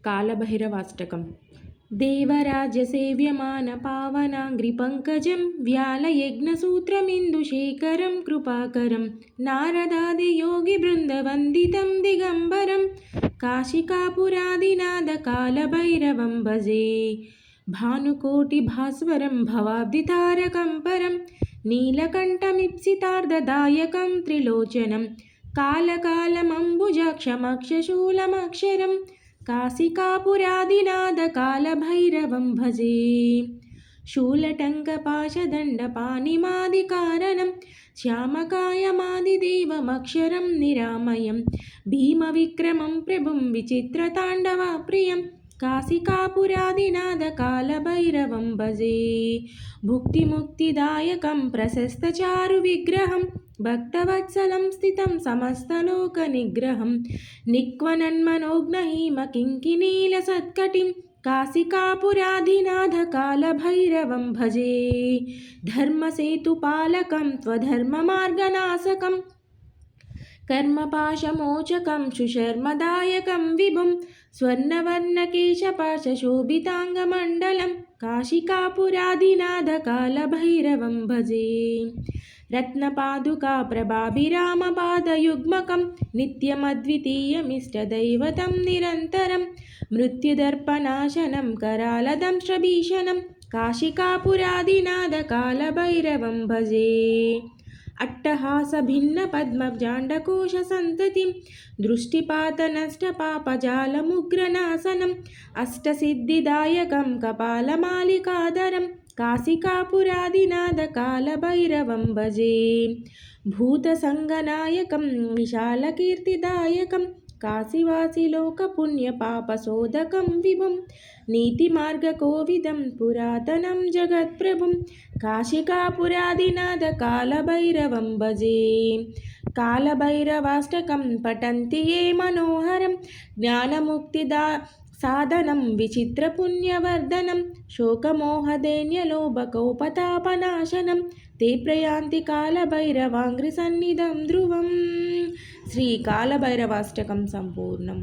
कालभैरवाष्टकम् देवराजसेव्यमानपावनाङ्घ्रिपङ्कजं व्यालयज्ञसूत्रमिन्दुशेखरं कृपाकरं नारदादियोगिवृन्दवन्दितं दिगम्बरं काशिकापुरादिनाथकालभैरवं भजे भानुकोटिभास्वरं भवाब्धितारकं परं नीलकण्ठमीप्सितार्धदायकं त्रिलोचनं कालकालमम्बुजाक्षमक्षशूलमक्षरं काशिकापुरादिनाथकालभैरवं भजे शूलटङ्कपाशदण्डपाणिमादिकारणं श्यामकायमादिदेवमक्षरं निरामयं भीमविक्रमं प्रभुं विचित्रताण्डवप्रियं काशिकापुरादिनाथकालभैरवं भजे भुक्तिमुक्तिदायकं प्रशस्तचारुविग्रहं भक्तवत्सलं स्थितं समस्तलोकनिग्रहं निक्वनन्मनोज्ञहिमकिङ्किनीलसत्कटिं काशिकापुरादिनाथकालभैरवं भजे धर्मसेतुपालकं त्वधर्ममार्गनाशकं कर्मपाशमोचकं सुशर्मदायकं विभुं स्वर्णवर्णकेशपाशशोभिताङ्गमण्डलं काशिकापुरादिनाथकालभैरवं भजे रत्नपादुका प्रभाभिरामपादयुग्मकं नित्यमद्वितीयमिष्टदैवतं निरन्तरं मृत्युदर्पणाशनं करालदंष्ट्रभीषणं काशिकापुरादिनाथकालभैरवं भजे अट्टहासभिन्नपद्मजाण्डकोशसन्ततिं दृष्टिपातनष्टपापजालमुग्रनाशनम् अष्टसिद्धिदायकं कपालमालिकाधरं काशिकापुरादिनाथकालभैरवं भजे भूतसङ्गनायकं विशालकीर्तिदायकं काशीवासिलोकपुण्यपापशोधकं विभुं नीतिमार्गकोविदं पुरातनं जगत्प्रभुं काशिकापुरादिनाथकालभैरवं भजे कालभैरवाष्टकं पठन्ति ये मनोहरं ज्ञानमुक्तिदा साधनं विचित्रपुण्यवर्धनं शोकमोहदैन्यलोभकोपतापनाशनं ते प्रयान्ति कालभैरवाङ्घ्रिसन्निधं ध्रुवं श्रीकालभैरवाष्टकं सम्पूर्णम्।